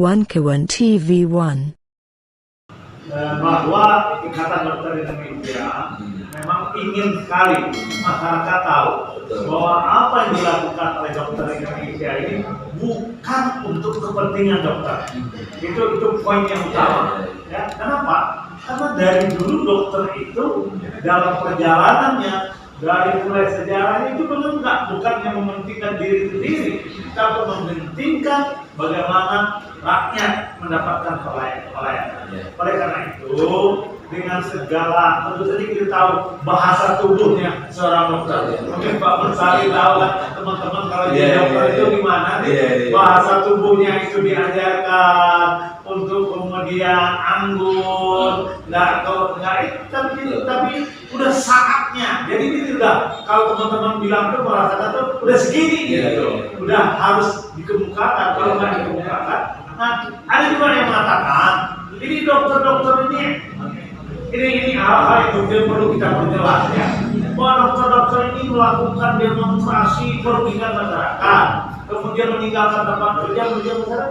One TV1. Bahwa Ikatan Dokter Indonesia memang ingin sekali masyarakat tahu bahwa apa yang dilakukan oleh dokter Indonesia ini bukan untuk kepentingan dokter. Itu poin yang utama. Ya, kenapa? Karena dari dulu dokter itu dalam perjalanannya dari mulai sejarahnya itu bukannya mementingkan diri sendiri, tapi mementingkan bagaimana rakyat mendapatkan pelayanan. Oleh karena itu, dengan segala, tentu saja kita tahu bahasa tubuhnya seorang dokter. Mungkin Pak Bersari tahu lah, teman-teman kalau jadi dokter itu gimana? Bahasa tubuhnya itu diajarkan untuk kemudian anggun, tapi udah saatnya. Jadi ini udah, kalau teman-teman bilang tuh bahasa kata udah segini gitu, udah harus dikemukakan. Kalau nggak dikemukakan, nah ada juga yang mengatakan ini dokter-dokter ini hal-hal yang kemudian perlu kita perjelas ya, bahwa dokter-dokter ini melakukan demonstrasi merugikan masyarakat, kemudian meninggalkan tempat kerja, merugikan masyarakat.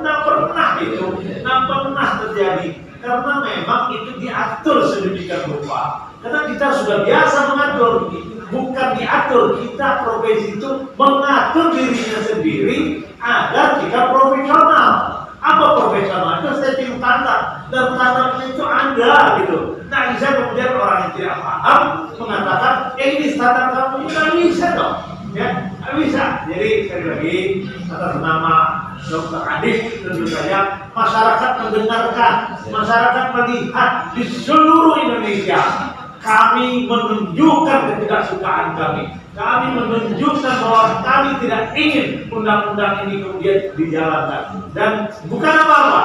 Nggak pernah terjadi, karena memang itu diatur sedemikian rupa. Karena kita sudah biasa mengatur, bukan diatur, kita profesi itu mengatur dirinya sendiri agar kita profesional. Apa profesional? Itu setting standar, dan standarnya itu ada gitu. Nah, bisa kemudian orang yang tidak paham mengatakan, ini standar kamu, nggak bisa dong, ya, nggak bisa. Jadi sekali lagi atas nama Dr. Adib, tentu saja masyarakat mendengarkan, masyarakat melihat di seluruh Indonesia. Kami menunjukkan ketidaksukaan kami. Kami menunjukkan bahwa kami tidak ingin undang-undang ini kemudian dijalankan. Dan bukan apa-apa.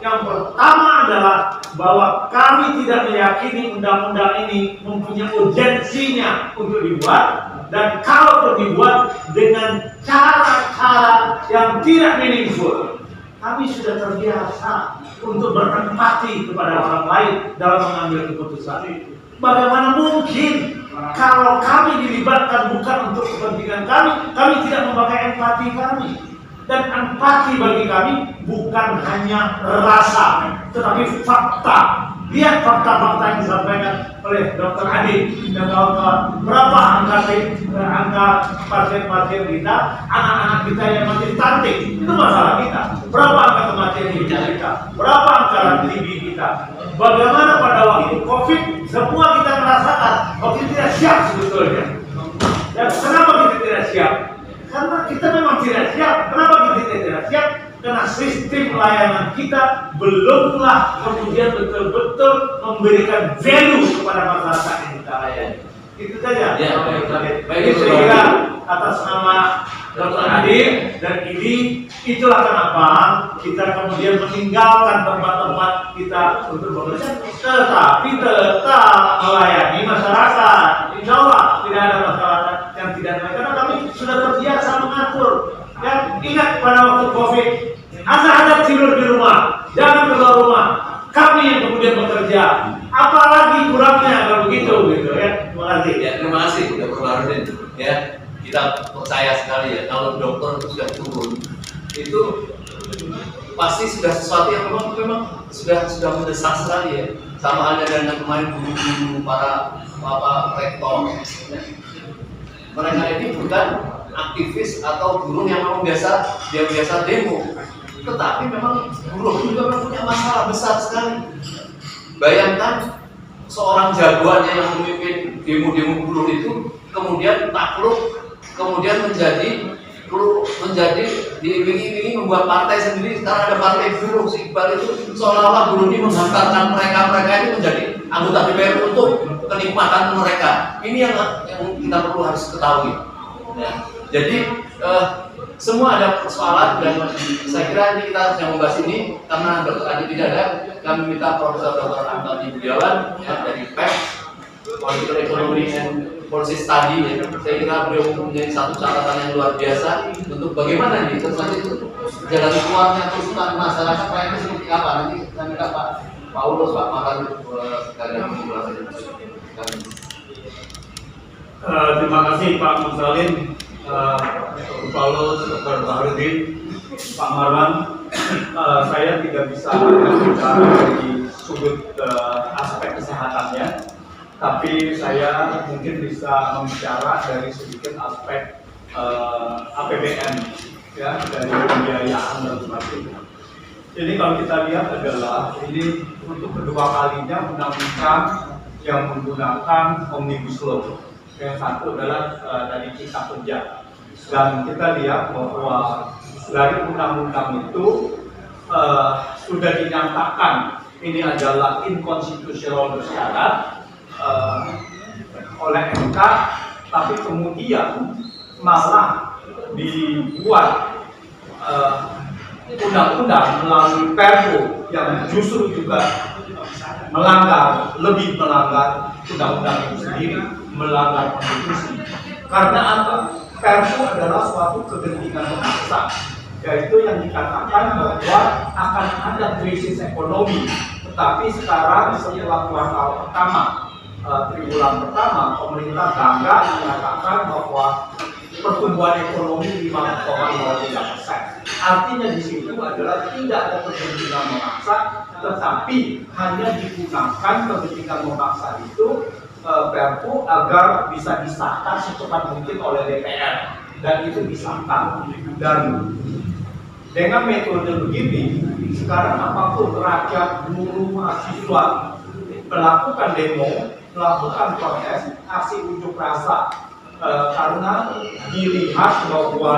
Yang pertama adalah bahwa kami tidak meyakini undang-undang ini mempunyai urgensinya untuk dibuat. Dan kalau dibuat dengan cara-cara yang tidak meaningful. Kami sudah terbiasa untuk berempati kepada orang lain dalam mengambil keputusan. Bagaimana mungkin kalau kami dilibatkan bukan untuk kepentingan kami tidak memakai empati kami. Dan empati bagi kami bukan hanya rasa, tetapi fakta. Lihat fakta-fakta yang disampaikan oleh Dr. Adib dan kawan-kawan. Berapa angka pasien-pasien kita, anak-anak kita yang masih stunting, itu masalah kita. Berapa angka kematian ibu kita, berapa angka TB kita. Bagaimana pada waktu COVID, semua kita merasakan waktu tidak siap sebetulnya. Dan kenapa kita tidak siap? Karena kita memang tidak siap. Kenapa kita tidak siap? Karena sistem pelayanan kita belumlah kemudian betul-betul memberikan value kepada masyarakat yang kita layani. Itu saja. Baik, saya kira atas nama Dr. Adib dan ini, itulah kenapa kita kemudian meninggalkan tempat-tempat kita untuk bekerja, tetapi tetap melayani masyarakat. Insya Allah tidak ada masyarakat yang tidak melayani, karena kami sudah terbiasa mengatur. Dan ingat pada waktu COVID, Anda ada tidur di rumah, jangan keluar rumah. Kami yang kemudian bekerja. Apalagi kurangnya kalau begitu, gitu ya. Terima kasih. Ya, terima kasih Dr. Baharudin. Ya, kita percaya sekali ya kalau dokter itu sudah turun, itu pasti sudah sesuatu yang memang sudah mendesak sekali ya. Sama halnya dengan kemarin guru-guru para rektor. Ya. Mereka ini bukan aktivis atau buruh yang memang biasa demo, tetapi memang buruh juga punya masalah besar sekali. Bayangkan seorang jagoannya yang memimpin demo-demo buruh itu kemudian takluk, kemudian menjadi diiming-imingi membuat partai sendiri. Sekarang ada partai buruh, si Iqbal itu seolah-olah buruh ini menghantarkan mereka ini menjadi anggota DPR untuk kenikmatan mereka. Ini yang kita perlu harus ketahui. Ya. Jadi semua ada persoalan, dan saya kira ini kita sedang membahas ini karena Dr. Adib tidak ada. Kami minta Profesor Dr. Antoni Budiawan ya, dari PES, Political Economy and Policy Study ya. Saya kira beliau menjadi satu catatan yang luar biasa untuk bagaimana nih terus itu jalan keluarnya tuntutan masyarakat rakyatnya seperti apa. Nanti kita minta Pak Paulus, Pak Makan sekalian menjelaskan. Terima kasih Pak Musalim, Paulus, Dr. Baharudin, Pak Marwan. saya tidak bisa berbicara dari sudut aspek kesehatannya, tapi saya mungkin bisa membicara dari sedikit aspek APBN, ya, dari pembiayaan dan sebagainya. Jadi kalau kita lihat adalah ini untuk kedua kalinya undang-undang yang menggunakan omnibus law. Yang satu adalah dari Cipta Kerja, dan kita lihat bahwa dari undang-undang itu sudah dinyatakan ini adalah inkonstitusional bersyarat oleh MK, tapi kemudian malah dibuat undang-undang melalui Perpu yang justru juga lebih melanggar undang-undang itu sendiri, melanggar konstitusi. Karena apa? Perpu adalah suatu kegentingan memaksa, yaitu yang dikatakan bahwa akan ada krisis ekonomi. Tetapi sekarang setelah kuartal pertama, triwulan pertama, pemerintah bangga mengatakan bahwa pertumbuhan ekonomi 5,03%. Artinya di situ adalah tidak ada kegentingan memaksa, tetapi hanya digunakan kegentingan memaksa itu Perpu agar bisa disahkan secepat mungkin oleh DPR, dan itu disahkan. Dan dengan metode begini, sekarang apapun rakyat, buruh, mahasiswa melakukan demo, melakukan protes, aksi unjuk rasa, karena dilihat bahwa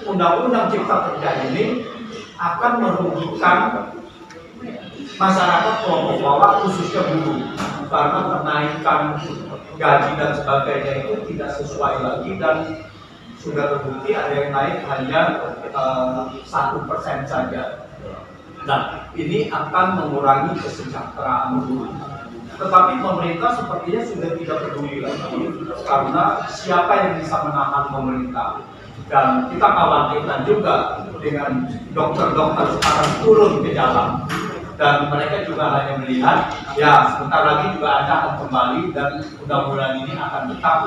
Undang-Undang Cipta Kerja ini akan merugikan masyarakat kelompok bawah, khususnya buruh, karena kenaikan gaji dan sebagainya itu tidak sesuai lagi, dan sudah terbukti ada yang naik hanya 1% saja. Nah, ini akan mengurangi kesejahteraan buruh. Tetapi pemerintah sepertinya sudah tidak peduli lagi, karena siapa yang bisa menahan pemerintah? Dan kita khawatirkan juga dengan dokter-dokter sekarang turun ke jalan, dan mereka juga hanya melihat, ya sebentar lagi juga Anda akan kembali dan undang-undang ini akan tetap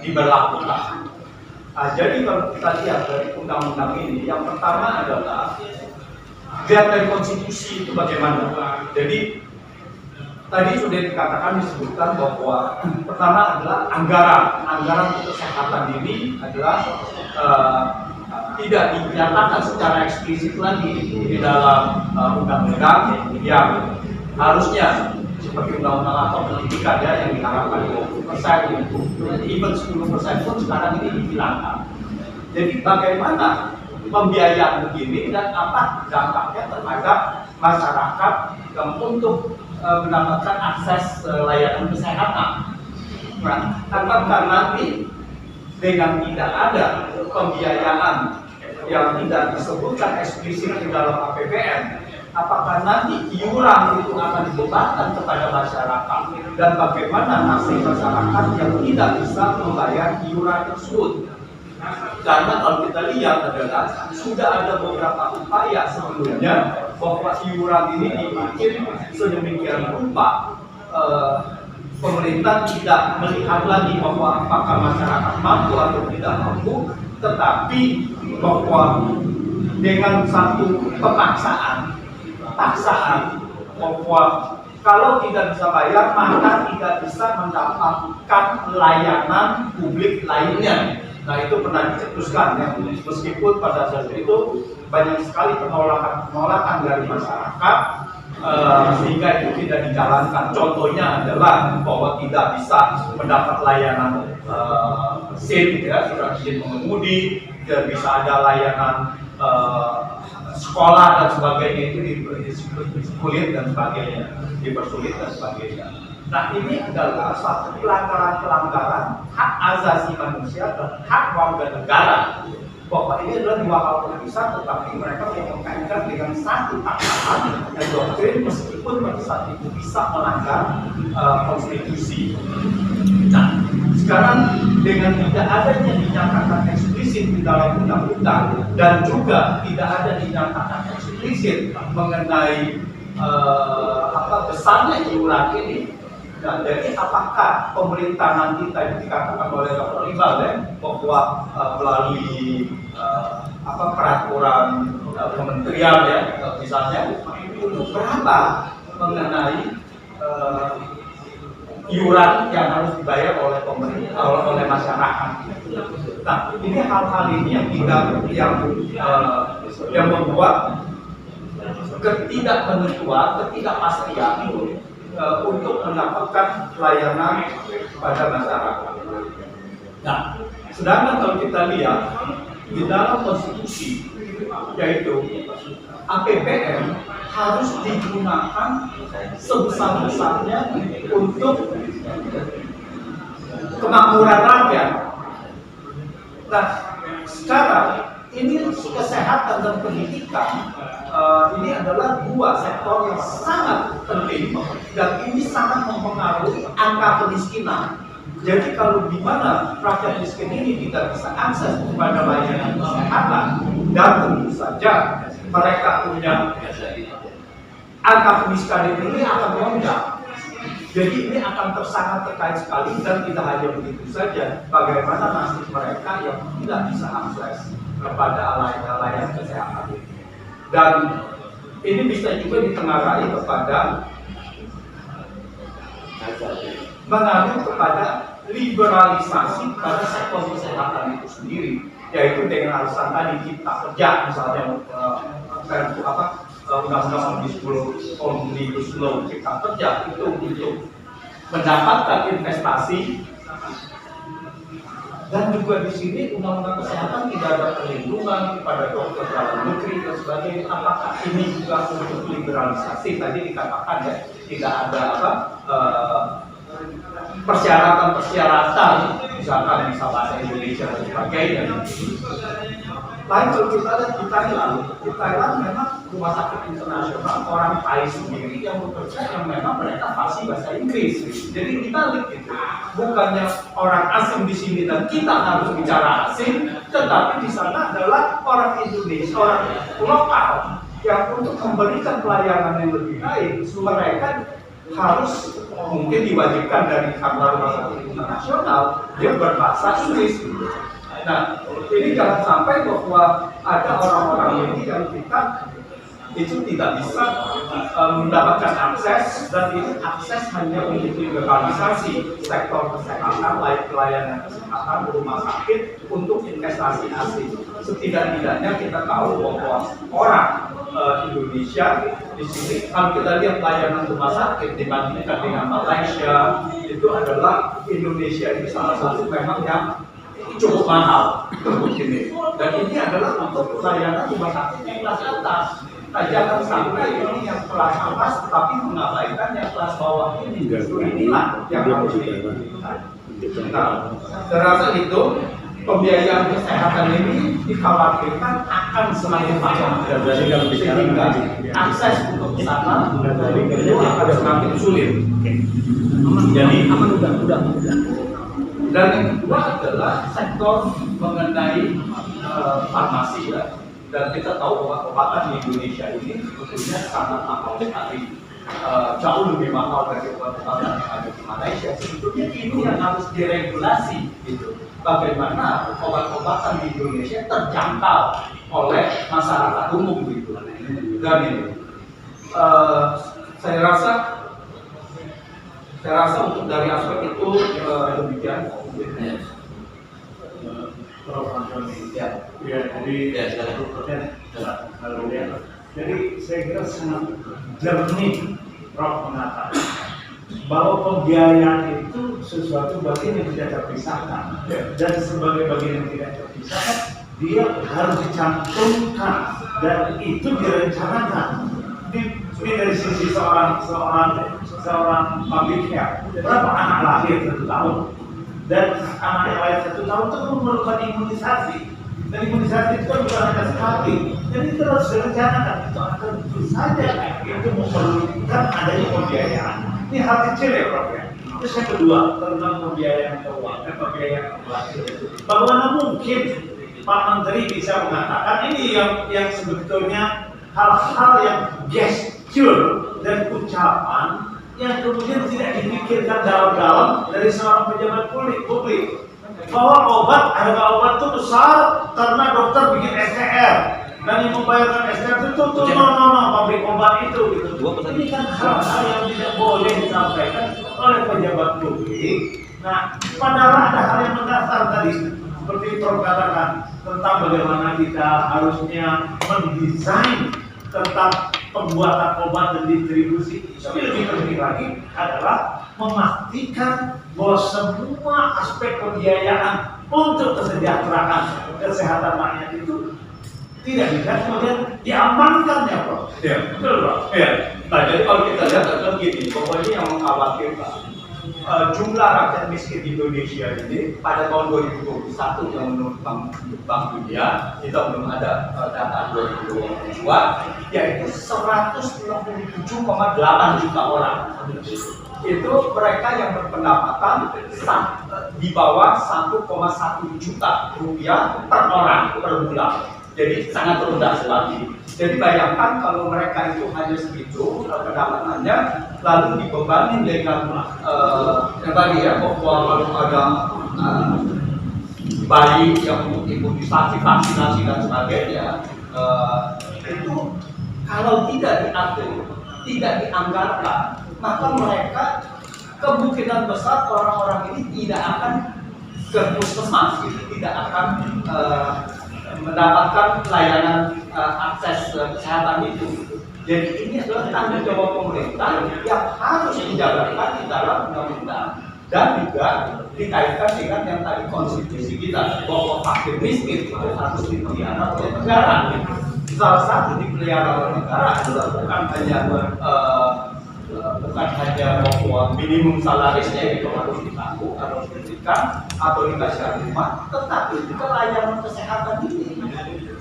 diberlakukan. Jadi kalau kita lihat dari undang-undang ini, yang pertama adalah lihat dari konstitusi itu bagaimana. Jadi tadi sudah disebutkan bahwa pertama adalah anggaran untuk kesehatan ini adalah tidak dinyatakan secara eksplisit lagi di dalam undang-undang yang harusnya seperti undang-undang atau pendidikan ya, yang diharapkan 20%, even 10% pun sekarang ini dihilangkan. Jadi bagaimana pembiayaan begini dan apa dampaknya terhadap masyarakat yang untuk mendapatkan akses layanan kesehatan. Nah, apakah nanti dengan tidak ada pembiayaan yang tidak disebutkan eksplisit di dalam APBN, apakah nanti iuran itu akan dibebankan kepada masyarakat, dan bagaimana nasib masyarakat yang tidak bisa membayar iuran tersebut? Karena kalau kita lihat adalah sudah ada beberapa upaya sebelumnya bahwa iuran ini dibikin sedemikian rupa pemerintah tidak melihat lagi bahwa apakah masyarakat mampu atau tidak mampu, tetapi bahwa dengan satu paksaan bahwa kalau tidak bisa bayar maka tidak bisa mendapatkan layanan publik lainnya. Nah, itu pernah dicetuskan ya, meskipun pada saat itu banyak sekali penolakan dari masyarakat, sehingga itu tidak dijalankan. Contohnya adalah bahwa tidak bisa mendapat layanan SIM, ya, surat izin mengemudi, tidak bisa ada layanan sekolah dan sebagainya, itu dipersulit dan sebagainya. Nah, ini adalah satu pelanggaran hak asasi manusia dan hak warga negara. Bahwa ini adalah dua hal terpisah, tetapi mereka mengkaitkan dengan satu tatanan dan doktrin, meskipun pada saat itu bisa melanggar konstitusi. Nah, sekarang dengan tidak adanya dinyatakan eksplisit di dalam undang-undang dan juga tidak ada dinyatakan eksplisit mengenai besarnya iuran ini. Nah, jadi apakah pemerintah nanti tadi dikatakan oleh Dr. Iqbal ya, bahwa melalui peraturan kementerian ya, misalnya untuk berapa mengenai iuran yang harus dibayar oleh pemerintah, oleh masyarakat. Nah, ini hal-hal ini yang yang membuat ketidakpastian untuk mendapatkan pelayanan pada masyarakat. Nah, sedangkan kalau kita lihat di dalam konstitusi, yaitu APBN harus digunakan sebesar-besarnya untuk kemakmuran rakyat. Nah, sekarang ini kesehatan dan pendidikan ini adalah dua sektor yang sangat penting dan ini sangat mempengaruhi angka kemiskinan. Jadi kalau di mana rakyat miskin ini tidak bisa akses kepada layanan kesehatan dan tentu saja mereka punya angka kemiskinan ini akan melonjak. Jadi ini akan sangat terkait sekali dan tidak hanya begitu saja, bagaimana nasib mereka yang tidak bisa akses kepada layanan kesehatan. Dan ini bisa juga ditengarai kepada mengaruh kepada liberalisasi pada sektor kesehatan itu sendiri, yaitu dengan alasan tadi cipta kerja, misalnya undang-undang Omnibus Law cipta kerja itu untuk mendapatkan investasi. Dan juga di sini undang-undang kesehatan tidak ada perlindungan kepada dokter dalam negeri dan sebagainya. Apakah ini juga untuk liberalisasi? Tadi dikatakan ya tidak ada persyaratan, misalkan bisa bahasa Indonesia dan sebagainya. Lain kalau kita lihat di Thailand memang rumah sakit internasional orang Thai sendiri yang bekerja yang memang mereka fasih bahasa Inggris. Jadi kita lihat gitu, bukannya orang asing di sini dan kita harus bicara asing, tetapi di sana adalah orang Indonesia, orang lokal yang untuk memberikan pelayanan yang lebih baik, mereka harus mungkin diwajibkan dari kantor rumah sakit internasional dia berbahasa Inggris. Nah, ini jangan sampai bahwa ada orang-orang ini yang kita itu tidak bisa mendapatkan akses dan ini akses hanya untuk liberalisasi sektor kesehatan, pelayanan kesehatan, rumah sakit untuk investasi asing. Setidak-tidaknya kita tahu bahwa orang Indonesia di sini kalau kita lihat layanan rumah sakit dibandingkan dengan Malaysia itu adalah Indonesia ini salah satu memang yang cukup mahal begini. Dan ini adalah untuk layanan rumah sakit yang kelas atas. Nah, jangan sampai ini yang kelas atas tapi mengabaikan yang kelas bawah ini. Justru inilah yang harus dilakukan. Nah, saya rasa itu pembiayaan kesehatan ini dikhawatirkan akan semakin mahal sehingga akses untuk ke sana itu akan semakin sulit. Jadi udah. Dan yang kedua adalah sektor mengenai farmasi ya. Dan kita tahu bahwa obatan di Indonesia ini sebetulnya sangat mahal sekali, jauh lebih mahal dari obat-obatan yang ada di Malaysia. Sebetulnya ini yang harus diregulasi gitu. Bagaimana obat-obatan di Indonesia terjangkau oleh masyarakat umum gitu. Dan ini saya rasa untuk dari aspek itu demikian. Jadi saya kira sangat jernih Prof mengatakan bahwa pembiayaan itu sesuatu bagian yang tidak terpisahkan dan sebagai bagian yang tidak terpisahkan dia harus dicantumkan dan itu direncanakan. Ini dari sisi seorang public health. Berapa anak lahir 1 tahun? Dan anak yang lahir 1 tahun itu memerlukan imunisasi. Dan imunisasi itu kan bukan hanya sekali. Jadi itu harus direncanakan. Itu akan tentu saja itu memerlukan adanya pembiayaan. Ini hal kecil ya Prof ya. Terus yang kedua tentang pembiayaan keuangan, pembiayaan inflasi. Bagaimana mungkin Pak Menteri bisa mengatakan ini yang sebetulnya hal-hal yang gesture dan ucapan yang kemudian tidak dipikirkan dalam-dalam dari seorang pejabat publik bahwa harga obat itu besar karena dokter bikin STR dan yang membayarkan SDM itu tuh no, pabrik obat itu gitu. Ini kan hal-hal yang tidak boleh disampaikan oleh pejabat publik. Nah, padahal ada hal yang mendasar tadi seperti Prof katakan tentang bagaimana kita harusnya mendesain tentang pembuatan obat dan distribusi. Tapi lebih penting lagi adalah memastikan bahwa semua aspek pembiayaan untuk kesejahteraan kesehatan rakyat itu tidak bisa kemudian diamankan ya Prof. Ya, betul Pak. Ya. Nah, jadi kalau kita lihat adalah gini, bahwa ini yang mengkhawatirkan jumlah rakyat miskin di Indonesia ini pada tahun 2021 yang menurut Bank Dunia, kita belum ada data 2022, yaitu 167,8 juta orang. Itu mereka yang berpendapatan di bawah 1,1 juta rupiah per orang per bulan. Jadi sangat rendah sekali. Jadi bayangkan kalau mereka itu hanya segitu pendapatannya, lalu dibebani dengan yang tadi ya, bahwa ada bayi yang imunisasi, vaksinasi dan sebagainya, itu kalau tidak diatur, tidak dianggarkan, maka mereka kemungkinan besar orang-orang ini tidak akan ke puskesmas, tidak akan mendapatkan layanan akses kesehatan itu. Jadi ini adalah tanggung jawab pemerintah yang harus dijalankan di dalam undang-undang dan juga dikaitkan dengan yang tadi konstitusi kita, bahwa fakir miskin itu harus dipelihara oleh negara. Salah satu dipelihara oleh negara adalah bukan hanya bahwa minimum salarisnya itu harus ditanggung, harus diberikan atau dikasih rumah, tetapi juga layanan kesehatan ini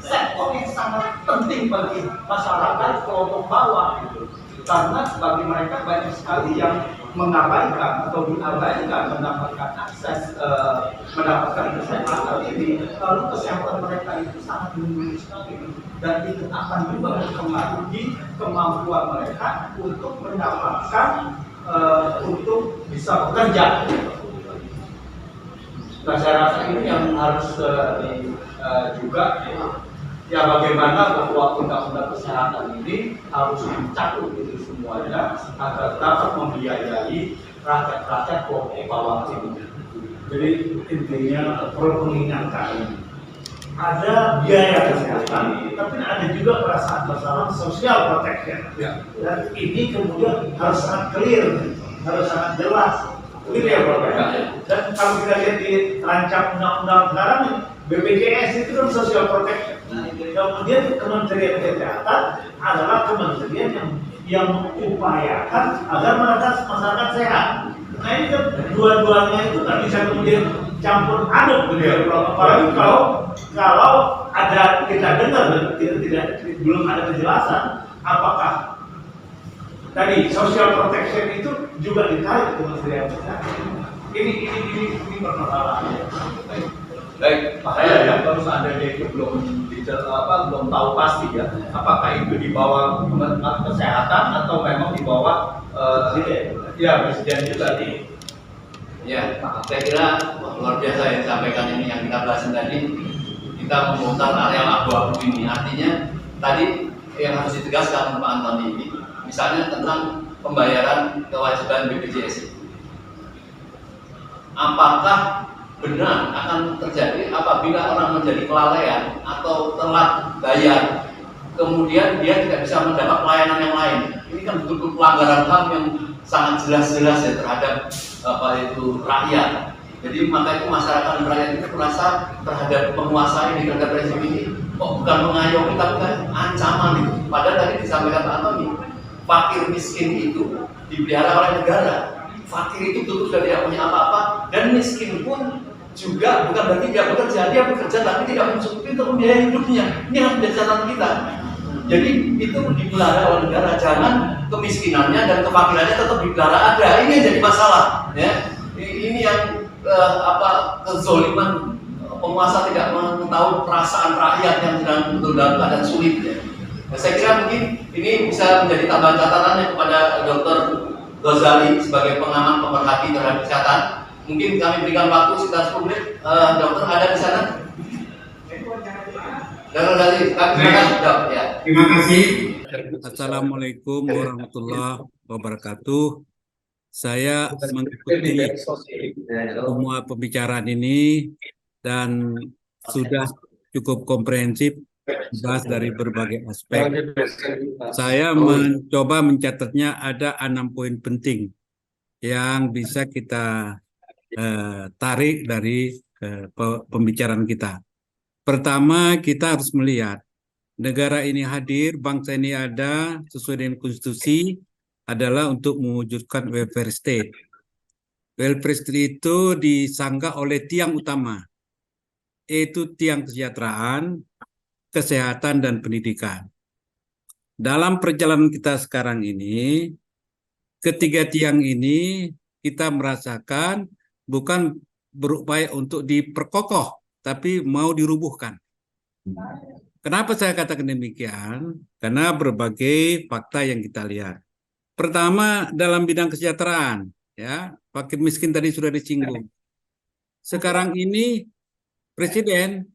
sektor yang sangat penting bagi masyarakat kelompok bawah gitu. Karena bagi mereka banyak sekali yang mengabaikan atau diabaikan mendapatkan akses mendapatkan kesehatan ini, lalu kesehatan mereka itu sangat menurun sekali, dan itu akan juga mempengaruhi kemampuan mereka untuk mendapatkan untuk bisa bekerja. Nah, saya rasa ini yang harus juga ya bagaimana bahwa undang-undang kesehatan ini harus dicakup itu semuanya agar dapat membiayai rakyat-rakyat kelompok bawah ini. Jadi intinya perlu mengingatkan ada biaya kesehatan, tapi ada juga perasaan bersama social protection. Ya. Dan ini kemudian harus sangat clear, harus sangat jelas. Begitu ya Prof. Dan kalau kita lihat di rancang undang-undang sekarang, BPJS itu kan social protection. Kemudian Kementerian Kesehatan adalah kementerian yang mengupayakan agar masyarakat sehat. Nah ini kan dua-duanya itu nggak bisa kemudian campur aduk gitu. Apalagi kalau ada kita dengar belum ada kejelasan apakah tadi social protection itu juga ditarik ke Kementerian Kesehatan. Ini permasalahannya. Baik, saya ya baru seandainya itu belum tahu pasti ya, apakah itu di bawah kesehatan atau memang di bawah ya presiden itu tadi. Ya, saya kira luar biasa yang disampaikan ini yang kita bahas tadi. Kita membongkar area abu-abu ini, artinya tadi yang harus ditegaskan Pak Antoni ini, misalnya tentang pembayaran kewajiban BPJS. Apakah benar akan terjadi apabila orang menjadi kelalaian atau telat bayar, kemudian dia tidak bisa mendapat pelayanan yang lain? Ini kan betul-betul pelanggaran HAM yang sangat jelas-jelas ya terhadap rakyat. Jadi maka itu masyarakat dan rakyat itu merasa terhadap penguasa ini, terhadap rezim ini kok bukan mengayomi tapi kan ancaman itu. Padahal tadi disampaikan Pak Antoni, fakir miskin itu dipelihara oleh negara. Fakir itu betul sudah tidak punya apa-apa, dan miskin pun juga bukan berarti dia bekerja, dia bekerja tapi tidak mencukupi untuk membiayai hidupnya. Ini harus menjadi catatan kita. Jadi itu dipelihara oleh negara, jangan kemiskinannya dan kefakirannya tetap dipelihara ada. Ini yang jadi masalah, ya. Ini yang kezoliman penguasa tidak mengetahui perasaan rakyat yang sedang betul dalam keadaan sulit. Ya. Nah, saya kira mungkin ini bisa menjadi tambahan catatannya kepada Dr. Ghazali sebagai pengamat pemerhati terhadap kesehatan. Mungkin kami berikan waktu sekitar 10 menit. Dokter ada di sana? Terima kasih. Assalamualaikum warahmatullahi wabarakatuh. Saya mengikuti semua pembicaraan ini dan sudah cukup komprehensif dibahas dari berbagai aspek. Saya mencoba mencatatnya ada 6 poin penting yang bisa kita tarik dari pembicaraan kita. Pertama, kita harus melihat negara ini hadir, bangsa ini ada sesuai dengan konstitusi adalah untuk mewujudkan welfare state. Welfare state itu disanggah oleh tiang utama, yaitu tiang kesejahteraan, kesehatan, dan pendidikan. Dalam perjalanan kita sekarang ini, ketiga tiang ini kita merasakan bukan berupaya untuk diperkokoh, tapi mau dirubuhkan. Kenapa saya katakan demikian? Karena berbagai fakta yang kita lihat. Pertama, dalam bidang kesejahteraan, ya, fakir miskin tadi sudah disinggung. Sekarang ini Presiden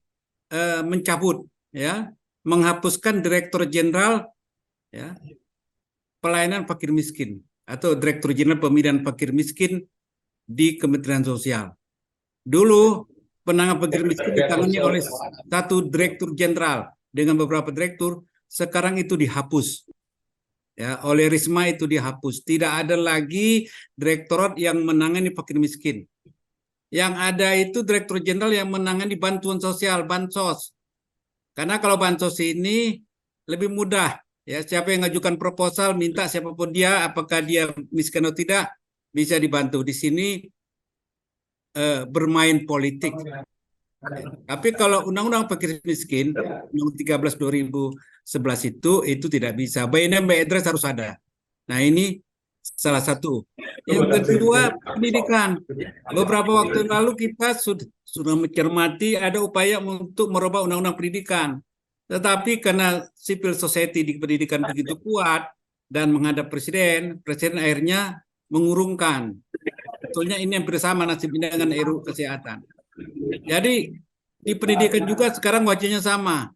mencabut, ya, menghapuskan Direktur Jenderal, ya, Pelayanan Fakir Miskin atau Direktur Jenderal Pembinaan Fakir Miskin di Kementerian Sosial. Dulu penanganan fakir miskin ditangani oleh satu Direktur Jenderal dengan beberapa direktur, sekarang itu dihapus. Ya, oleh Risma itu dihapus. Tidak ada lagi direktorat yang menangani fakir miskin. Yang ada itu Direktur Jenderal yang menangani bantuan sosial, bansos. Karena kalau bansos ini lebih mudah, ya, siapa yang mengajukan proposal, minta siapapun dia, apakah dia miskin atau tidak, bisa dibantu. Di sini bermain politik. Tapi kalau undang-undang fakir miskin, undang 13 2011 itu tidak bisa. By name by address harus ada. Nah, ini salah satu. Yang kedua, pendidikan. Beberapa waktu lalu kita sudah mencermati ada upaya untuk merubah undang-undang pendidikan. Tetapi karena civil society di pendidikan begitu kuat dan menghadap Presiden akhirnya mengurungkan. Sebetulnya ini yang bersama nasibnya dengan RUU Kesehatan. Jadi di pendidikan juga sekarang wajahnya sama.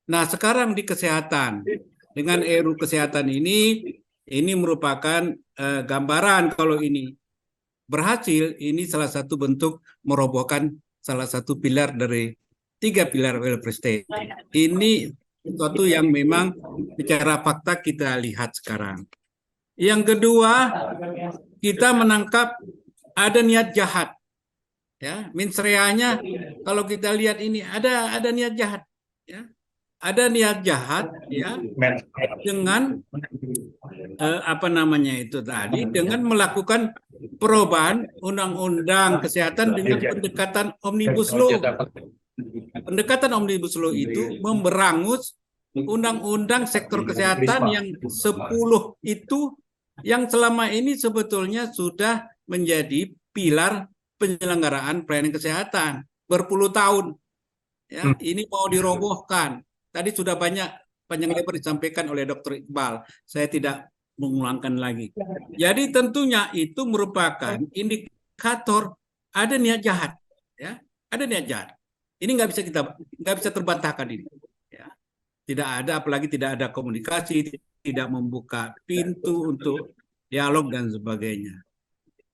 Nah, sekarang di kesehatan dengan RUU Kesehatan ini merupakan gambaran kalau ini berhasil, ini salah satu bentuk merobohkan salah satu pilar dari 3 pilar welfare state. Ini sesuatu yang memang secara fakta kita lihat sekarang. Yang kedua, kita menangkap ada niat jahat. Ya, mensreanya kalau kita lihat ini ada niat jahat, ya. Ada niat jahat, ya, dengan apa namanya itu tadi, dengan melakukan perubahan undang-undang kesehatan dengan pendekatan omnibus law. Pendekatan omnibus law itu memberangus undang-undang sektor kesehatan yang 10 itu yang selama ini sebetulnya sudah menjadi pilar penyelenggaraan pelayanan kesehatan berpuluh tahun. Ya, ini mau dirobohkan. Tadi sudah banyak panjang lebar disampaikan oleh Dr. Iqbal. Saya tidak mengulangkan lagi. Jadi tentunya itu merupakan indikator ada niat jahat. Ya, ada niat jahat. Ini nggak bisa terbantahkan ini. Ya. Tidak ada, apalagi tidak ada komunikasi, tidak membuka pintu untuk dialog dan sebagainya.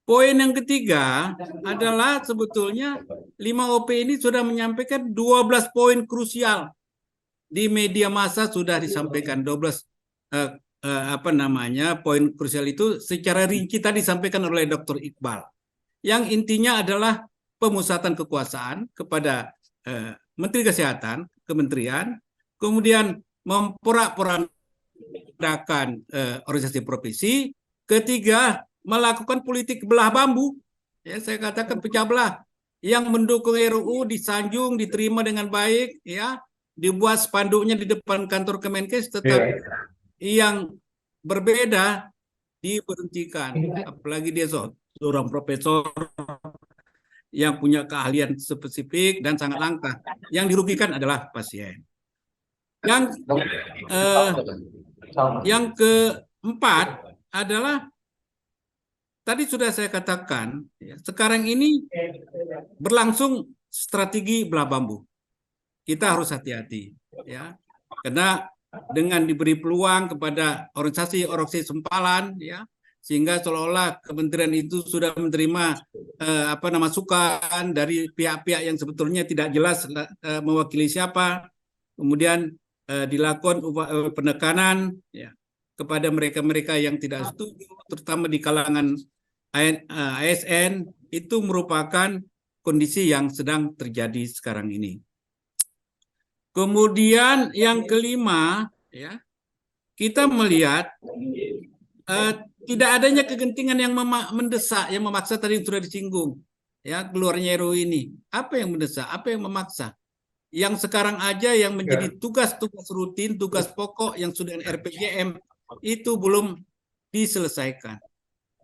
Poin yang ketiga adalah sebetulnya 5OP ini sudah menyampaikan 12 poin krusial. Di media massa sudah disampaikan 12 poin krusial itu secara rinci tadi disampaikan oleh Dr. Iqbal. Yang intinya adalah pemusatan kekuasaan kepada Menteri Kesehatan, Kementerian, kemudian memporak-porandakan organisasi profesi. Ketiga, melakukan politik belah bambu. Ya, saya katakan pecah belah. Yang mendukung RUU disanjung, diterima dengan baik, ya, dibuat spanduknya di depan kantor Kemenkes, tetapi yang berbeda diberhentikan. Apalagi dia seorang profesor yang punya keahlian spesifik dan sangat langka. Yang dirugikan adalah pasien. Yang keempat adalah tadi sudah saya katakan, ya, sekarang ini berlangsung strategi belah bambu. kita harus hati-hati, ya, karena dengan diberi peluang kepada organisasi sempalan, ya, sehingga seolah-olah kementerian itu sudah menerima masukan dari pihak-pihak yang sebetulnya tidak jelas mewakili siapa, kemudian dilakukan penekanan, ya, kepada mereka-mereka yang tidak setuju, terutama di kalangan ASN, itu merupakan kondisi yang sedang terjadi sekarang ini. Kemudian yang kelima, ya, kita melihat tidak adanya kegentingan yang mendesak, yang memaksa, tadi yang sudah disinggung, ya, keluarnya RUU ini. Apa yang mendesak? Apa yang memaksa? Yang sekarang aja yang menjadi tugas-tugas rutin, tugas pokok yang sudah RPJM itu belum diselesaikan.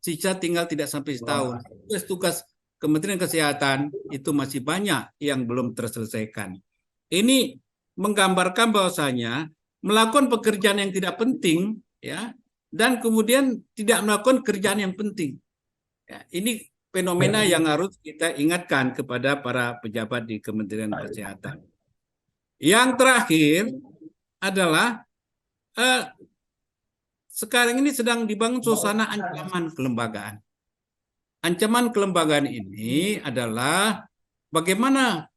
Sisa tinggal tidak sampai setahun. Tugas-tugas Kementerian Kesehatan itu masih banyak yang belum terselesaikan. Ini menggambarkan bahwasanya melakukan pekerjaan yang tidak penting, ya, dan kemudian tidak melakukan kerjaan yang penting. Ya, ini fenomena yang harus kita ingatkan kepada para pejabat di Kementerian Kesehatan. Yang terakhir adalah sekarang ini sedang dibangun suasana ancaman kelembagaan. Ancaman kelembagaan ini adalah bagaimana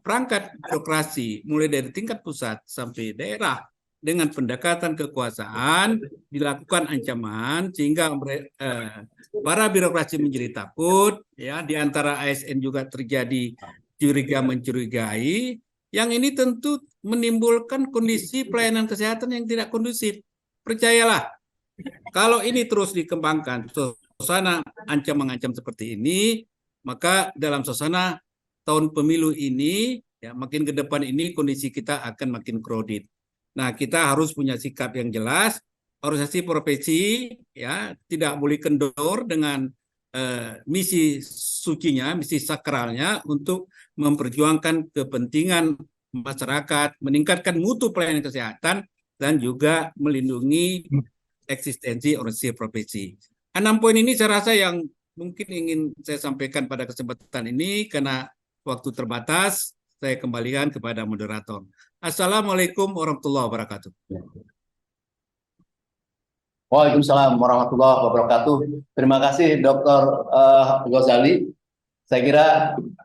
perangkat birokrasi mulai dari tingkat pusat sampai daerah dengan pendekatan kekuasaan dilakukan ancaman sehingga para birokrasi menjadi takut, ya, di antara ASN juga terjadi curiga mencurigai. Yang ini tentu menimbulkan kondisi pelayanan kesehatan yang tidak kondusif. Percayalah, kalau ini terus dikembangkan, suasana ancam-mengancam seperti ini, maka dalam suasana tahun pemilu ini, ya, makin ke depan ini kondisi kita akan makin crowded. Nah, kita harus punya sikap yang jelas. Organisasi profesi, ya, tidak boleh kendor dengan misi sucinya, misi sakralnya untuk memperjuangkan kepentingan masyarakat, meningkatkan mutu pelayanan kesehatan, dan juga melindungi eksistensi organisasi profesi. 6 poin ini saya rasa yang mungkin ingin saya sampaikan pada kesempatan ini, karena waktu terbatas, saya kembalikan kepada moderator. Assalamualaikum warahmatullahi wabarakatuh. Waalaikumsalam warahmatullahi wabarakatuh. Terima kasih Dr. Ghazali. Saya kira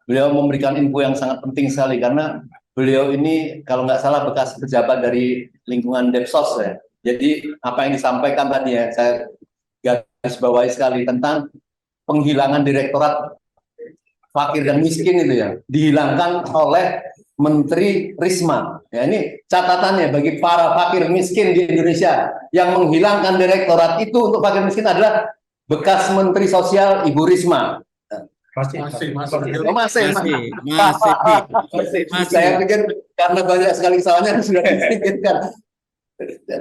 beliau memberikan info yang sangat penting sekali, karena beliau ini kalau nggak salah bekas pejabat dari lingkungan Depsos, ya. Jadi apa yang disampaikan tadi, ya, saya garis bawahi sekali tentang penghilangan direktorat fakir dan miskin itu, ya, dihilangkan oleh Menteri Risma. Ya, ini catatannya bagi para fakir miskin di Indonesia, yang menghilangkan direktorat itu untuk fakir miskin adalah bekas Menteri Sosial Ibu Risma. Masih. Saya pikir karena banyak sekali kesalahannya sudah disingkirkan.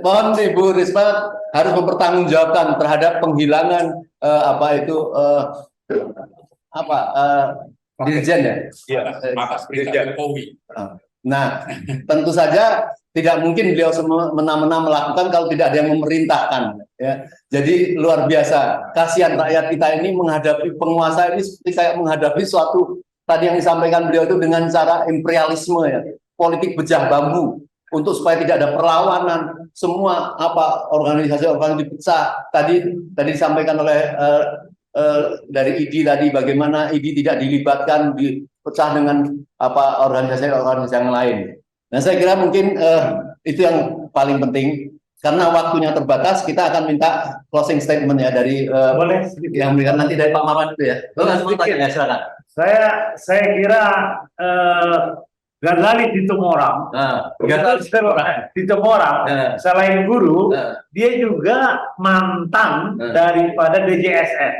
Mohon Ibu Risma harus mempertanggungjawabkan terhadap penghilangan dirjen, ya? Iya, atas perintah Jokowi. Nah, tentu saja tidak mungkin beliau semena-mena melakukan kalau tidak ada yang memerintahkan, ya. Jadi luar biasa, kasihan rakyat kita ini menghadapi penguasa ini seperti kayak menghadapi suatu tadi yang disampaikan beliau itu dengan cara imperialisme, ya, politik bejah bambu untuk supaya tidak ada perlawanan, semua organisasi dipecah. Tadi disampaikan oleh dari IDI tadi, bagaimana IDI tidak dilibatkan, dipecah dengan organisasi yang lain. Nah, saya kira mungkin itu yang paling penting. Karena waktunya terbatas, kita akan minta closing statement, ya, dari boleh yang berikan nanti dari Pak Marwan itu, ya. Ya, silakan. Saya kira Ghazali Situmorang, selain guru, dia juga mantan daripada DJSN.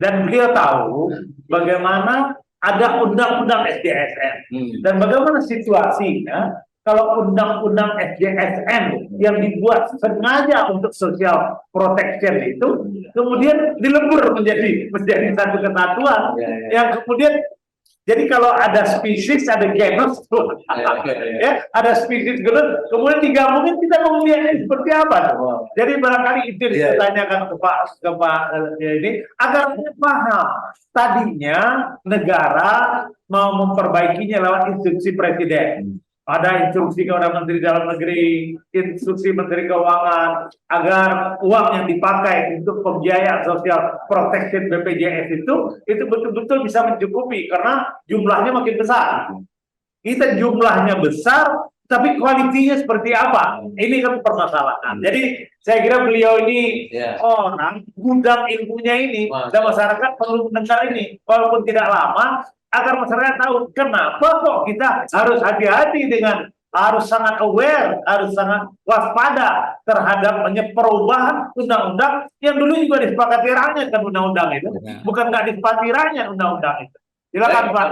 Dan beliau tahu bagaimana ada undang-undang SDSN dan bagaimana situasinya kalau undang-undang SDSN yang dibuat sengaja untuk social protection itu kemudian dilebur menjadi satu kesatuan yang kemudian Jadi kalau ada spesies, ada genus, ya, ada spesies genus, kemudian digabungin kita mau lihatnya seperti apa? Jadi barangkali itu yang ditanyakan ke Pak ini agar paham. Tadinya negara mau memperbaikinya lewat instruksi presiden. Ada instruksi kepada Menteri Dalam Negeri, instruksi Menteri Keuangan, agar uang yang dipakai untuk pembiayaan sosial protection BPJS itu betul-betul bisa mencukupi karena jumlahnya makin besar. Kita jumlahnya besar, tapi kualitinya seperti apa? Ini kan permasalahan. Jadi saya kira beliau ini orang gudang ilmunya ini, dan masyarakat perlu mendengar ini, walaupun tidak lama, agar masyarakat tahu kenapa kok kita harus hati-hati dengan, harus sangat aware, harus sangat waspada terhadap perubahan undang-undang yang dulu juga disepakati rakyat kan undang-undang itu, bukan nggak disepakati rakyat undang-undang itu. Silakan Pak.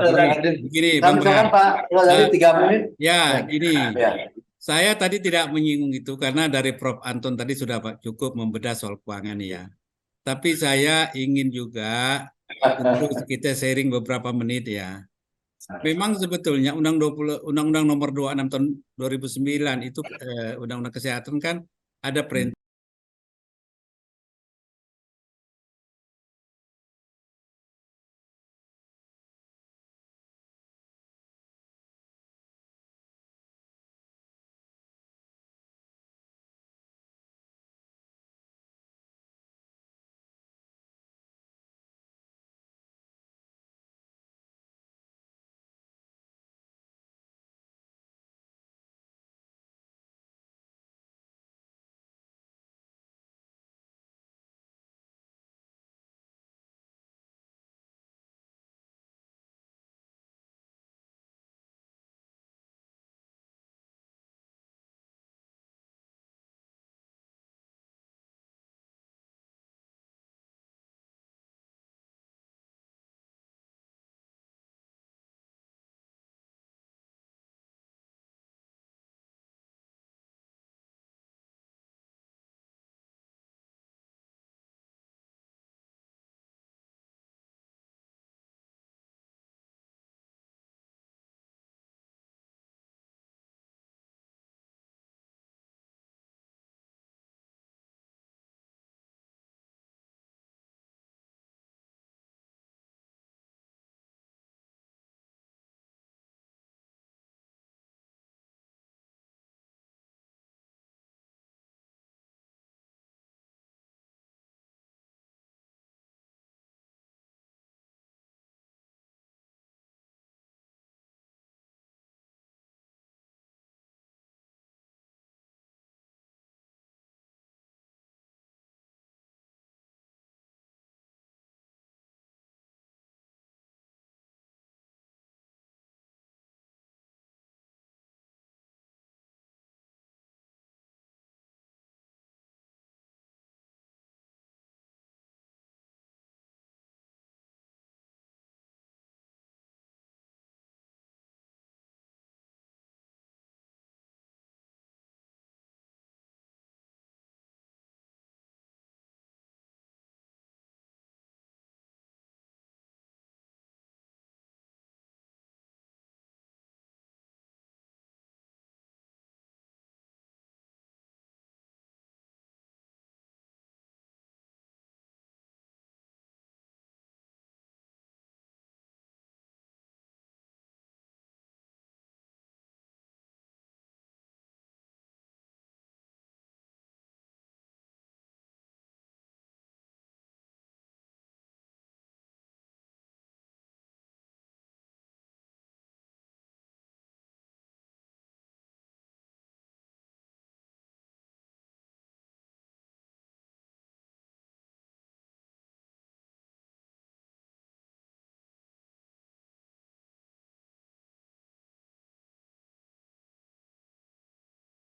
Begini, Bang Silakan Pak, dari 3 menit. Ya, gini. Ya. Saya tadi tidak menyinggung itu karena dari Prof. Anton tadi sudah cukup membedah soal keuangan ya. Tapi saya ingin juga untuk kita sharing beberapa menit ya. Memang sebetulnya Undang-Undang Nomor 26 tahun 2009 itu Undang-Undang Kesehatan kan ada perintah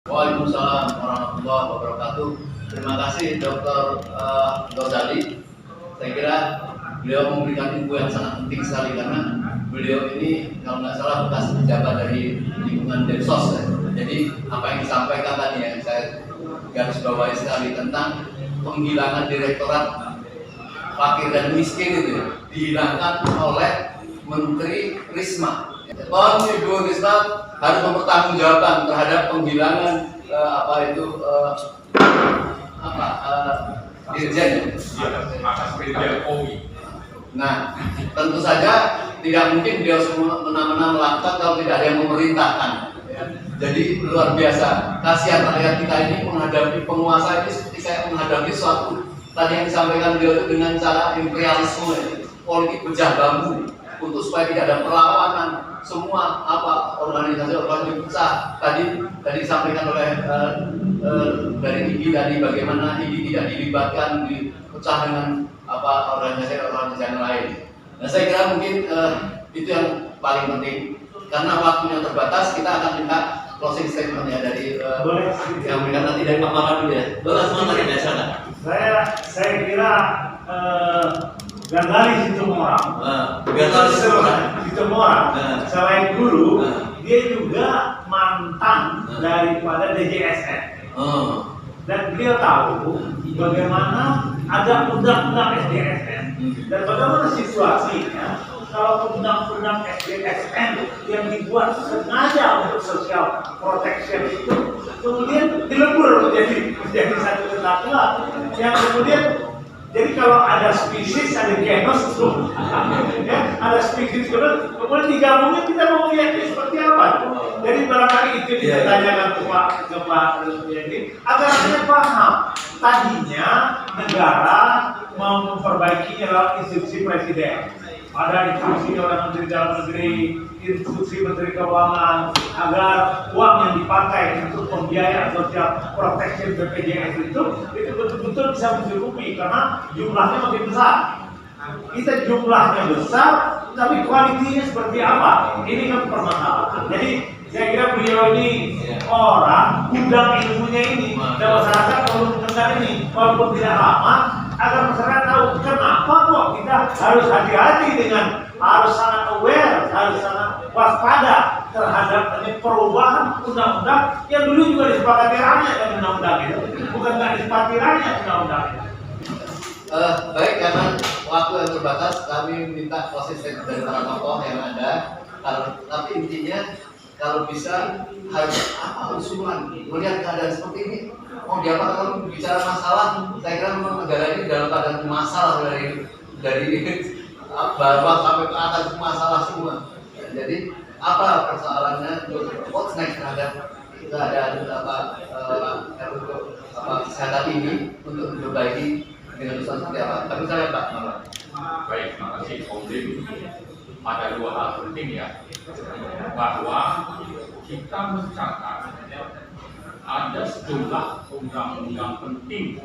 Waalaikumsalam warahmatullahi wabarakatuh. Terima kasih Dr. Ghazali. Saya kira beliau memberikan info yang sangat penting sekali karena beliau ini kalau nggak salah bekas pejabat dari lingkungan Densos. Jadi apa yang disampaikan tadi yang saya garis bawahi sekali tentang penghilangan direktorat fakir dan miskin itu dihilangkan oleh Menteri Risma. Bahwa Ibu Risma harus mempertanggungjawabkan terhadap penghilangan dirjen. Nah, tentu saja tidak mungkin beliau semena-mena melakukan kalau tidak ada yang memerintahkan. Jadi luar biasa. Kasihan rakyat kita ini menghadapi penguasa ini seperti saya menghadapi suatu tadi yang disampaikan beliau itu dengan cara imperialisme, politik pecah bambu untuk supaya tidak ada perlawanan. Semua organisasi besar tadi disampaikan oleh dari IGI tadi bagaimana IGI tidak dilibatkan dipecah dengan organisasi yang lain. Nah, saya kira mungkin itu yang paling penting karena waktunya terbatas. Kita akan minta closing statement ya dari yang berikan nanti dari Pak Maman dulu ya. Boleh ya sana. Saya kira Gandari Situmorang, selain guru, dia juga mantan daripada DJSN. Dan beliau tahu bagaimana ada undang-undang SDSN dan bagaimana situasinya kalau undang-undang SDSN yang dibuat sengaja untuk social protection itu kemudian dilebur menjadi satu kesatuan yang kemudian jadi kalau ada spesies, ada genus itu, ya, ada spesies kemudian digabungin kita mau lihatnya seperti apa. Jadi barangkali itu ditanyakan ke Pak Presiden agar anda paham. Tadinya negara mau memperbaikinya lewat institusi presiden. Ada instruksi oleh Menteri Dalam Negeri, instruksi Menteri Keuangan agar uang yang dipakai untuk pembiayaan social protection BPJS itu betul-betul bisa mencukupi karena jumlahnya makin besar. Kita jumlahnya besar, tapi kualitinya seperti apa? Ini kan permasalahan. Jadi saya kira beliau ini orang gudang ilmunya ini dan masyarakat perlu mendengar ini walaupun tidak lama agar masyarakat tahu kenapa kok kita harus hati-hati dengan harus sangat aware, harus sangat waspada terhadap perubahan undang-undang yang dulu juga disepakati rakyat dan undang-undang itu bukan nggak disepakati rakyat undang-undang itu. Baik, karena waktu yang terbatas kami minta konsisten dari para tokoh yang ada. Tapi intinya kalau bisa harus apa usulan melihat keadaan seperti ini mau diapa kalau bicara masalah. Saya kira memang negara ini dalam keadaan masalah dari bawah sampai ke atas masalah semua. Jadi apa persoalannya what's next terhadap keadaan kesehatan ini untuk diperbaiki dengan usaha seperti apa? Tapi saya Pak Maman. Baik, terima kasih Om Lim. Ada dua hal penting ya, bahwa kita mencatat ada sejumlah undang-undang penting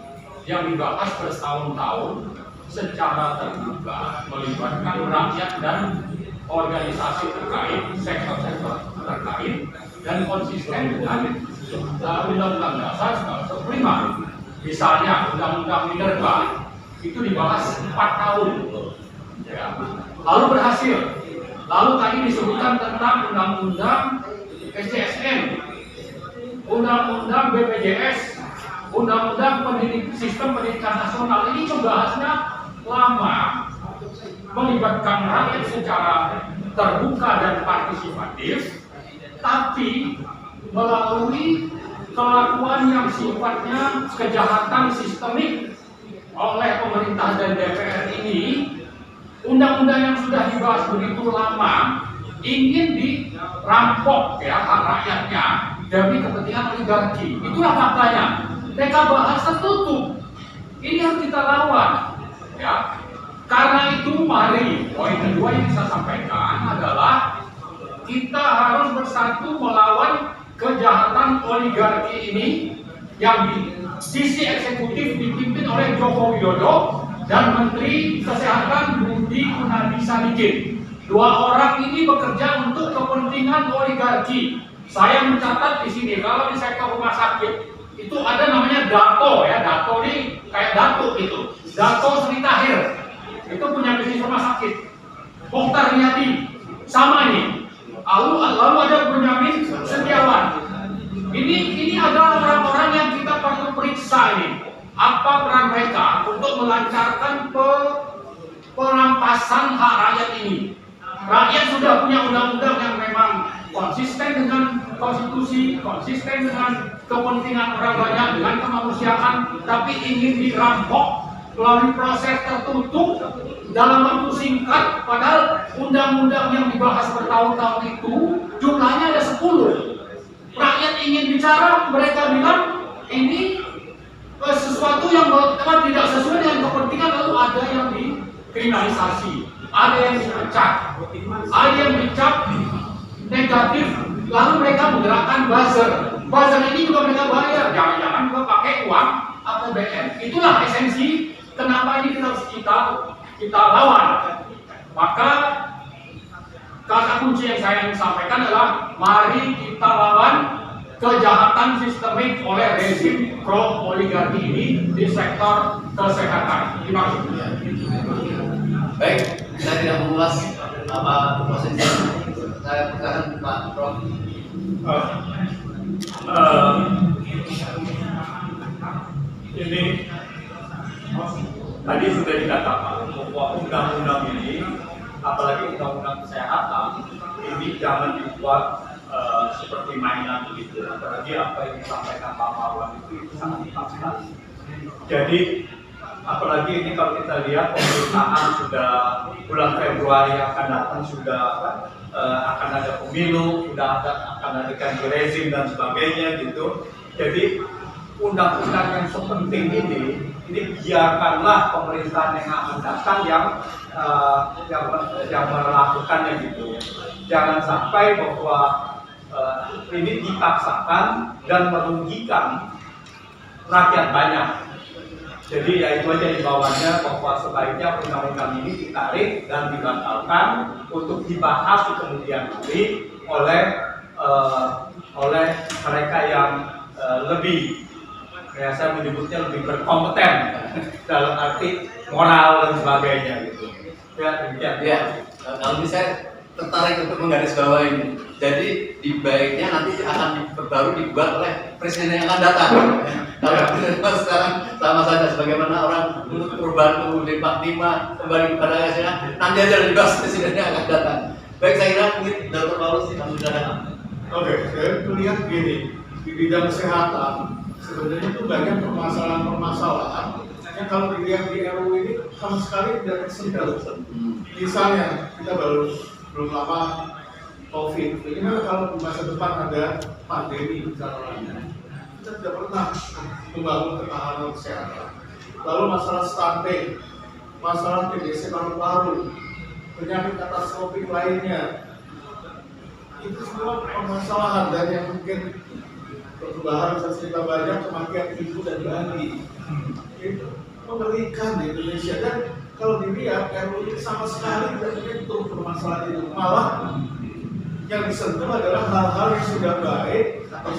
yang dibahas bertahun-tahun secara terbuka melibatkan rakyat dan organisasi terkait, sektor-sektor terkait dan konsisten dengan Undang-Undang Dasar 1945. Misalnya Undang-Undang Minerba itu dibahas 4 tahun, ya. Lalu berhasil. Lalu tadi disebutkan tentang Undang-Undang SDSN, Undang-Undang BPJS, Undang-Undang Sistem Pendidikan Nasional. Ini pembahasannya lama, melibatkan rakyat secara terbuka dan partisipatif, tapi melalui kelakuan yang sifatnya kejahatan sistemik oleh pemerintah dan DPR ini. Undang-undang yang sudah dibahas begitu lama ingin dirampok ya hak rakyatnya demi kepentingan oligarki. Itulah faktanya. Mereka bahas tertutup. Ini harus kita lawan, ya. Karena itu mari poin kedua yang saya sampaikan adalah kita harus bersatu melawan kejahatan oligarki ini yang di sisi eksekutif dipimpin oleh Joko Widodo dan Menteri Kesehatan Budi Gunadi Sadikin. Dua orang ini bekerja untuk kepentingan oligarki. Saya mencatat di sini kalau di sektor rumah sakit itu ada namanya Dato ya, Dato ini kayak Dato itu. Dato Sri Tahir itu punya bisnis rumah sakit. Mokhtar Riyadi sama ini. Lalu ada Benyamin Setiawan. Ini adalah orang-orang yang kita perlu periksa ini. Apa peran mereka untuk melancarkan perampasan hak rakyat ini? Rakyat sudah punya undang-undang yang memang konsisten dengan konstitusi, konsisten dengan kepentingan orang banyak, dengan kemanusiaan, tapi ingin dirampok melalui proses tertutup dalam waktu singkat, padahal undang-undang yang dibahas bertahun-tahun itu jumlahnya ada 10. Rakyat ingin bicara, mereka bilang ini sesuatu yang tidak sesuai dengan kepentingan, lalu ada yang dikriminalisasi, ada yang dipecat, ada yang dicap negatif, lalu mereka menggerakkan buzzer. Buzzer ini juga mereka bayar, jangan-jangan juga pakai uang APBN. Itulah esensi kenapa ini kita lawan. Maka kata kunci yang saya ingin sampaikan adalah mari kita lawan kejahatan sistemik oleh rezim pro oligarki ini di sektor kesehatan. Terima kasih. Baik, saya tidak mengulas apa prosesnya. Saya persilakan Pak Prof. Ini tadi sudah dikatakan bahwa undang-undang ini, apalagi undang-undang kesehatan, ini jangan dibuat seperti mainan begitu. Apalagi apa yang disampaikan Pak Marwan itu sangat tepat. Jadi apalagi ini kalau kita lihat pemerintahan sudah bulan Februari akan datang, sudah akan ada pemilu, sudah akan ada ganti rezim dan sebagainya gitu. Jadi undang-undang yang sepenting ini biarkanlah pemerintahan yang akan datang yang melakukannya gitu. Jangan sampai bahwa ini dipaksakan dan merugikan rakyat banyak. Jadi ya itu aja imbauannya, bahwa sebaiknya undang-undang ini ditarik dan dibatalkan untuk dibahas di kemudian hari oleh mereka yang lebih, ya saya menyebutnya lebih berkompeten dalam arti moral dan sebagainya gitu. Ya demikian. Ya, kalau ini saya tertarik untuk menggarisbawahi ini. Jadi di baiknya nanti akan baru dibuat oleh presiden yang akan datang. Kalau sekarang sama saja sebagaimana orang untuk perubahan kemudian Panglima kembali kepada aslinya, nanti aja dibahas presiden yang akan datang. Baik, saya kira mungkin Dr. Paulus sih kamu silakan. Oke, saya melihat gini, di bidang kesehatan sebenarnya itu banyak permasalahan-permasalahan yang kalau dilihat di RUU ini sama sekali tidak tersentuh. Misalnya kita belum lama COVID, bagaimana kalau di masa depan ada pandemi misalnya, kita tidak pernah membangun ketahanan kesehatan. Lalu masalah stunting, masalah TBC paru-paru, penyakit katastrofik lainnya, itu semua permasalahan dan yang mungkin perubahan bisa banyak, kematian ibu dan bayi itu mengerikan di Indonesia. Dan kalau dilihat RUU ini sama sekali tidak menyentuh permasalahan itu, malah yang disentuh adalah hal-hal yang sudah baik atau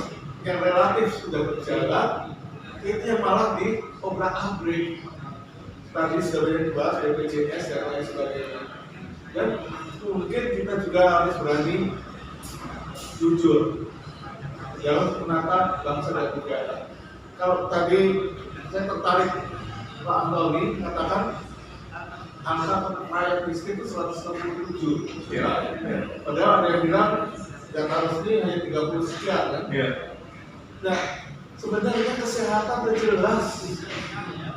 yang relatif sudah berjalan, itu yang malah diobrak-abrik. Tadi sudah banyak dibahas BPJS dan lain sebagainya. Dan mungkin kita juga harus berani jujur dalam menata bangsa dan negara. Kalau tadi saya tertarik Pak Antoni katakan angka rakyat miskin itu 167 ya. Padahal ada yang bilang data resmi hanya 30 sekian kan? Ya. Nah, sebenarnya kesehatan sudah jelas.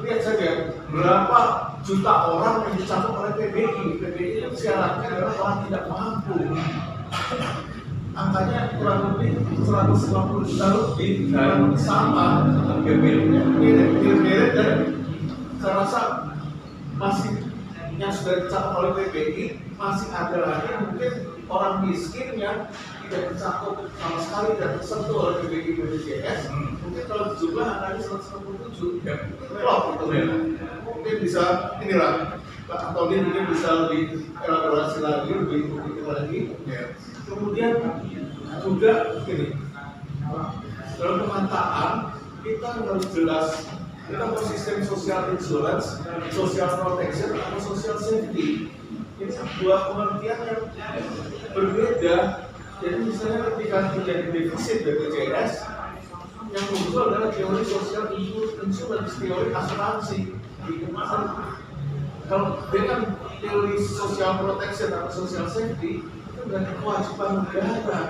Lihat saja berapa juta orang yang dicakup oleh PBI. PBI itu syaratnya adalah orang tidak mampu. Angkanya kurang lebih 150 juta lebih, kurang lebih sama. Mirip-mirip dan saya rasa masih yang sudah dicakup oleh PBI, masih ada lagi mungkin orang miskin yang tidak tercakup sama sekali, tidak tersentuh oleh PBI BPJS. Mungkin kalau jumlah angkanya 167 loh gitu. Mungkin bisa inilah Pak Antoni mungkin bisa lebih elaborasi lagi, lebih lagi. Kemudian juga gini, dalam pemantaan kita harus jelas. Kita mau sistem social insurance, social protection, atau social safety. Ini dua pengertian yang berbeda. Jadi misalnya ketika terjadi defisit BPJS, yang muncul adalah teori social insurance, teori asuransi. Kalau dengan teori social protection atau social safety itu berarti kewajiban negara.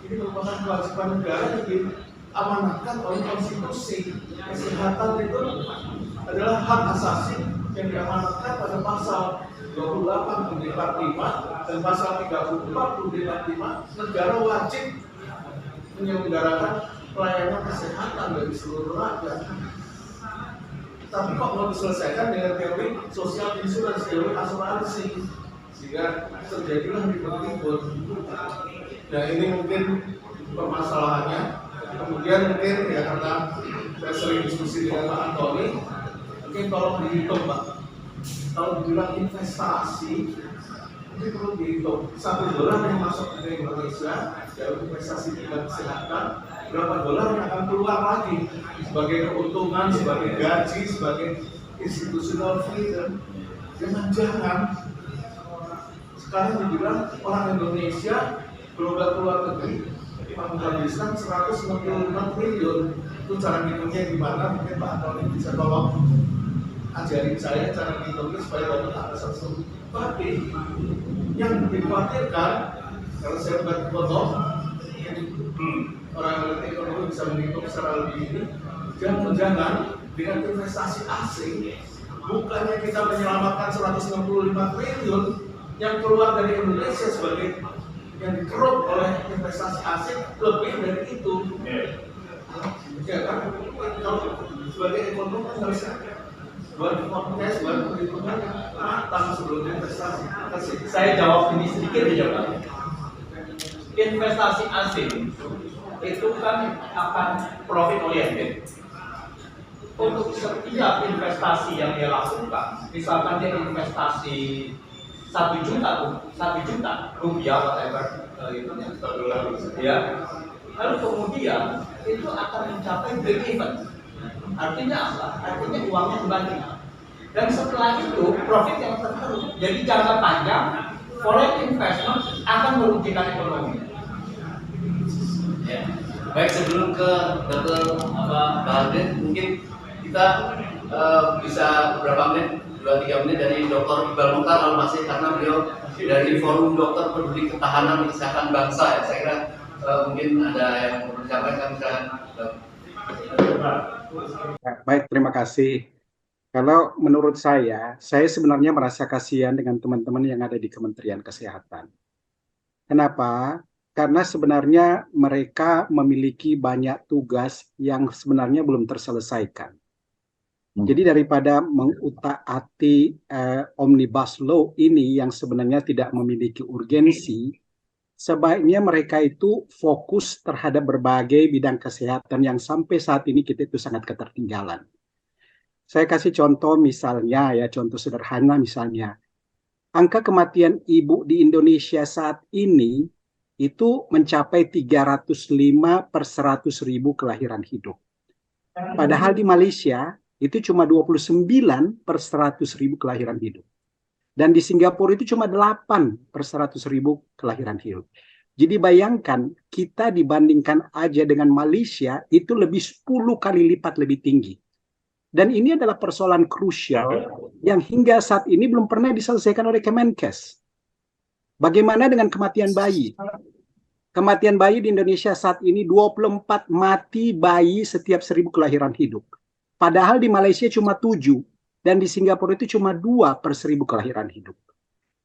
Ini merupakan kewajiban negara yang diamanatkan oleh konstitusi. Kesehatan itu adalah hak asasi yang diamanatkan pada pasal 28 UUD 45 dan pasal 34 UUD 45. Negara wajib menyelenggarakan pelayanan kesehatan bagi seluruh rakyat. Tapi kok mau diselesaikan dengan teori social insurance, teori asuransi, sehingga terjadilah ribut-ribut. Nah ini mungkin permasalahannya. Kemudian mungkin ya karena saya sering diskusi dengan Pak Antoni, mungkin tolong dihitung Pak. Kalau dibilang investasi, mungkin perlu dihitung $1 yang masuk ke Indonesia dalam investasi di bidang kesehatan, berapa dolar yang akan keluar lagi sebagai keuntungan, sebagai gaji, sebagai institutional freedom. Jangan-jangan sekarang dibilang orang Indonesia berobat keluar negeri menghabiskan 165 triliun. Itu cara ngitungnya gimana? Mungkin Pak Antoni bisa tolong ajarin saya cara ngitungnya supaya dapat angka 100. Tapi yang dikhawatirkan kalau saya buat foto orang yang ekonomi bisa menghitung secara lebih ini, jangan-jangan dengan investasi asing bukannya kita menyelamatkan 165 triliun yang keluar dari Indonesia sebagai yang dikeruk oleh investasi asing lebih dari itu. Ya kan? Kalau sebagai ekonomi kan harusnya buat forecast, buat perhitungan yang matang sebelum investasi. Saya jawab ini sedikit aja Pak. Investasi asing itu kan akan profit oriented. Untuk setiap investasi yang dia lakukan, misalkan dia investasi 1 juta rupiah whatever itu ya, lalu kemudian itu akan mencapai break even. Artinya apa? Artinya uangnya kembali. Dan setelah itu profit yang terbaru. Jadi jangka panjang foreign investment akan merugikan ekonomi. Ya. Baik, sebelum ke Dr. Baharudin, mungkin kita bisa beberapa menit, 2-3 menit dari Dr. Iqbal Mokhtar kalau masih, karena beliau dari Forum Dokter Peduli Ketahanan Kesehatan Bangsa ya. Saya kira mungkin ada yang perlu disampaikan kan. Baik, terima kasih. Kalau menurut saya sebenarnya merasa kasihan dengan teman-teman yang ada di Kementerian Kesehatan. Kenapa? Karena sebenarnya mereka memiliki banyak tugas yang sebenarnya belum terselesaikan. Jadi daripada mengutak-atik Omnibus Law ini yang sebenarnya tidak memiliki urgensi, sebaiknya mereka itu fokus terhadap berbagai bidang kesehatan yang sampai saat ini kita itu sangat ketertinggalan. Saya kasih contoh misalnya ya, contoh sederhana misalnya. Angka kematian ibu di Indonesia saat ini itu mencapai 305 per 100.000 kelahiran hidup. Padahal di Malaysia itu cuma 29 per 100.000 kelahiran hidup. Dan di Singapura itu cuma 8 per 100.000 kelahiran hidup. Jadi bayangkan kita dibandingkan aja dengan Malaysia itu lebih 10 kali lipat lebih tinggi. Dan ini adalah persoalan krusial yang hingga saat ini belum pernah diselesaikan oleh Kemenkes. Bagaimana dengan kematian bayi? Kematian bayi di Indonesia saat ini 24 mati bayi setiap 1.000 kelahiran hidup. Padahal di Malaysia cuma 7 dan di Singapura itu cuma 2 per 1.000 kelahiran hidup.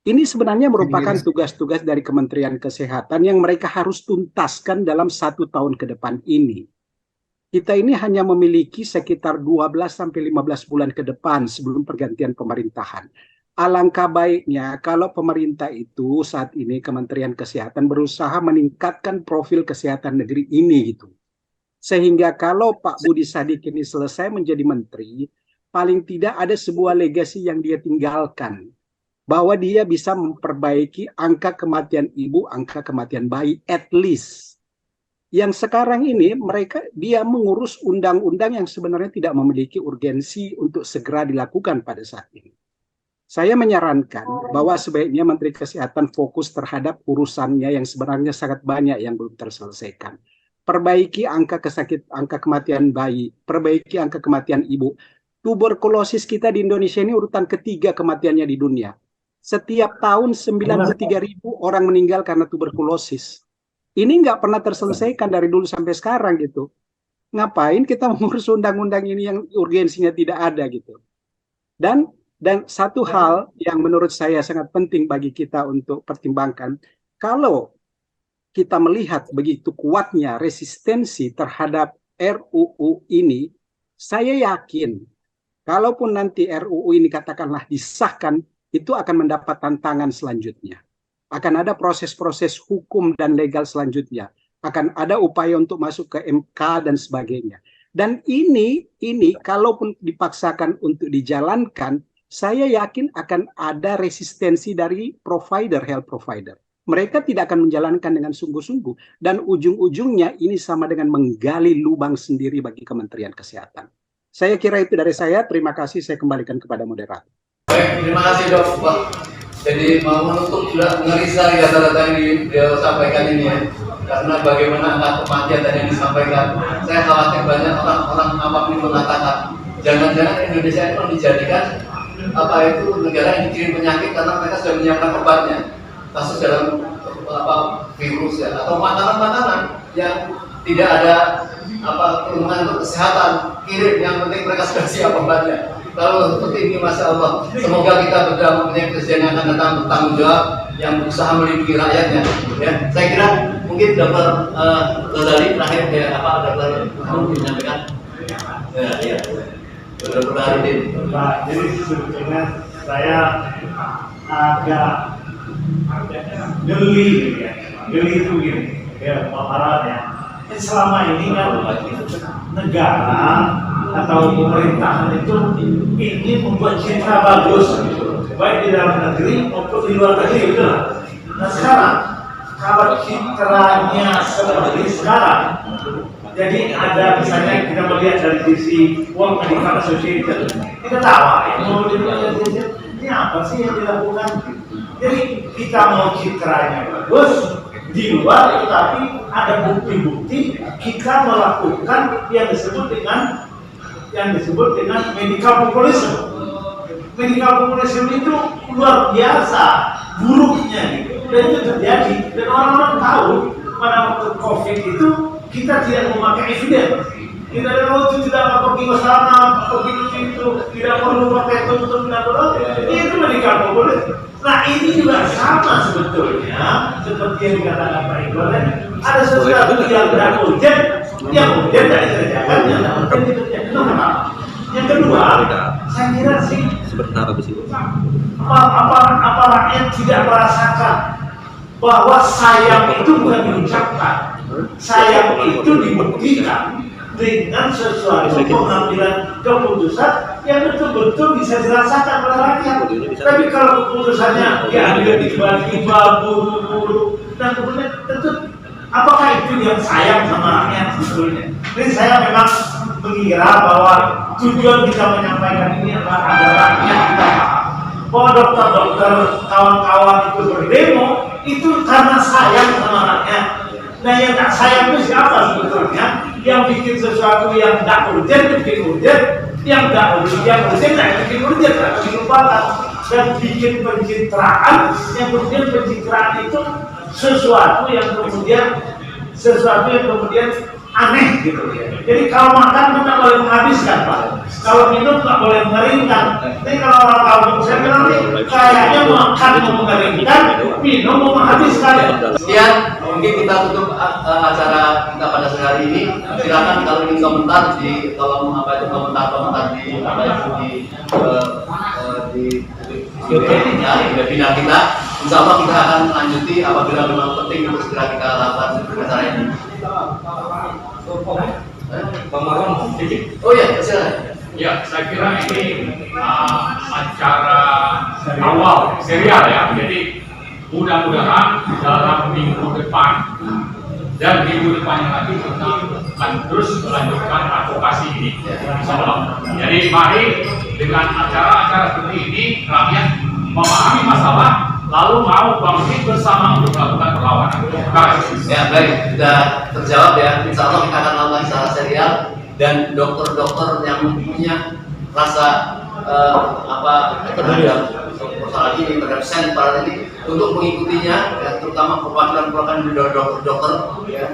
Ini sebenarnya merupakan tugas-tugas dari Kementerian Kesehatan yang mereka harus tuntaskan dalam 1 tahun ke depan ini. Kita ini hanya memiliki sekitar 12-15 bulan ke depan sebelum pergantian pemerintahan. Alangkah baiknya kalau pemerintah itu saat ini Kementerian Kesehatan berusaha meningkatkan profil kesehatan negeri ini gitu. Sehingga kalau Pak Budi Sadikin ini selesai menjadi menteri, paling tidak ada sebuah legasi yang dia tinggalkan. Bahwa dia bisa memperbaiki angka kematian ibu, angka kematian bayi at least. Yang sekarang ini dia mengurus undang-undang yang sebenarnya tidak memiliki urgensi untuk segera dilakukan pada saat ini. Saya menyarankan bahwa sebaiknya Menteri Kesehatan fokus terhadap urusannya yang sebenarnya sangat banyak yang belum terselesaikan. Perbaiki angka kematian bayi, perbaiki angka kematian ibu. Tuberkulosis kita di Indonesia ini urutan ketiga kematiannya di dunia. setiap tahun 93.000 orang meninggal karena tuberkulosis. Ini nggak pernah terselesaikan dari dulu sampai sekarang gitu. Ngapain kita mengurus undang-undang ini yang urgensinya tidak ada gitu. Dan satu hal yang menurut saya sangat penting bagi kita untuk pertimbangkan, kalau kita melihat begitu kuatnya resistensi terhadap RUU ini, saya yakin kalaupun nanti RUU ini katakanlah disahkan, itu akan mendapat tantangan selanjutnya. Akan ada proses-proses hukum dan legal selanjutnya. Akan ada upaya untuk masuk ke MK dan sebagainya. Dan ini kalaupun dipaksakan untuk dijalankan, saya yakin akan ada resistensi dari health provider. Mereka tidak akan menjalankan dengan sungguh-sungguh. Dan ujung-ujungnya ini sama dengan menggali lubang sendiri bagi Kementerian Kesehatan. Saya kira itu dari saya. Terima kasih. Saya kembalikan kepada moderator. Baik, terima kasih Dok. Pak. Jadi mau menutup juga ngeri sekali data-data yang dia sampaikan ini ya. Karena bagaimana angka kematian tadi yang disampaikan, saya khawatir banyak orang-orang awam ini mengatakan jangan-jangan Indonesia itu dijadikan apa itu negara yang dikirim penyakit karena mereka sudah menyiapkan obatnya. Kasus dalam virus ya atau makanan-makanan yang tidak ada perlindungan untuk kesehatan, kirim yang penting mereka sudah siap obatnya. Kalau seperti ini, Masya Allah, semoga kita berdua mempunyai presiden yang akan datang bertanggung jawab, yang berusaha melindungi rakyatnya. Ya, saya kira mungkin Dr. Ghazali terakhir ya Dr. mau menyampaikan. Ya. Dr. Haridin. Jadi sebetulnya saya agak geli itu gini, ya Pak Farhan ya. Selama ini kan negara atau pemerintahan itu ingin membuat citra bagus, baik di dalam negeri maupun di luar negeri gitu. Nah sekarang kalau citranya seperti sekarang, jadi ada misalnya kita melihat dari sisi World Medical Association, kita tahu ini apa sih yang dilakukan? Jadi kita mau citranya bagus di luar, tetapi ada bukti-bukti kita melakukan yang disebut dengan medical populism. Medical populism itu luar biasa buruknya gitu. Dan itu terjadi dan orang-orang tahu pada waktu COVID itu kita tidak memakai evidence. Kita itu tidak pergi ke sana, pergi ke situ, tidak perlu pakai tutup, tidak perlu. Itu medical populism. Nah ini juga sama sebetulnya seperti yang dikatakan Pak Iqbal tadi. Ada sesuatu yang tidak urgent, yang urgent tidak dikerjakan, yang tidak urgent dikerjakan. Itu kenapa? Yang kedua, saya kira sih apa rakyat tidak merasakan bahwa sayang itu bukan diucapkan, sayang itu dibuktikan dengan sesuatu pengambilan keputusan yang betul-betul bisa dirasakan oleh rakyat. Tapi kalau keputusannya diambil tiba-tiba buru-buru dan kemudian tentu apakah itu yang sayang sama rakyat sebetulnya? Ini saya memang mengira bahwa tujuan kita menyampaikan ini adalah agar rakyat kita paham bahwa dokter-dokter kawan-kawan itu berdemo itu karena sayang sama rakyat. Nah yang tak sayang itu siapa sebetulnya? Yang bikin sesuatu yang tidak urgent bikin urgent, yang tidak urgent bikin urgent, bikin lupakan, dan bikin pencitraan, yang kemudian pencitraan itu sesuatu yang kemudian aneh gitu ya. Jadi kalau makan kita boleh menghabiskan Pak, kalau minum nggak boleh mengeringkan. Jadi kalau orang kampung saya bilang nih, kayaknya makan mau mengeringkan, minum mau menghabiskan. Sekian, mungkin kita tutup acara kita pada sore hari ini. Silakan kalau ingin komentar komentar di webinar kita. Insya Allah kita akan lanjuti apabila memang penting untuk segera kita lakukan acara ini. Oh ya, silakan. Ya, saya kira ini acara awal serial ya. Jadi mudah-mudahan dalam minggu depan dan minggu depannya lagi kita akan terus melanjutkan advokasi ini. Insyaallah. Jadi mari dengan acara-acara seperti ini rakyat memahami masalah lalu mau bangkit bersama untuk melakukan perlawanan. Ya baik, sudah terjawab ya. Insya Allah kita akan lakukan secara serial dan dokter-dokter yang punya rasa terhadap persoalan ini terhadap sentral ini untuk mengikutinya, ya, terutama perwakilan-perwakilan dari dokter-dokter, ya,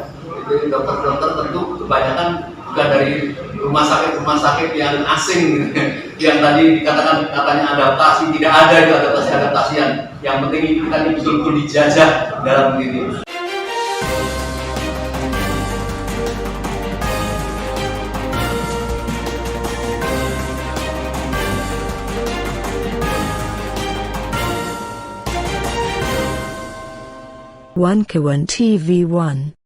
dari dokter-dokter tentu kebanyakan bukan dari rumah sakit yang asing, yang tadi dikatakan katanya adaptasi, tidak ada itu adaptasi-adaptasian. Yang penting kita ini betul-betul dijajah dalam diri. One K1 TV1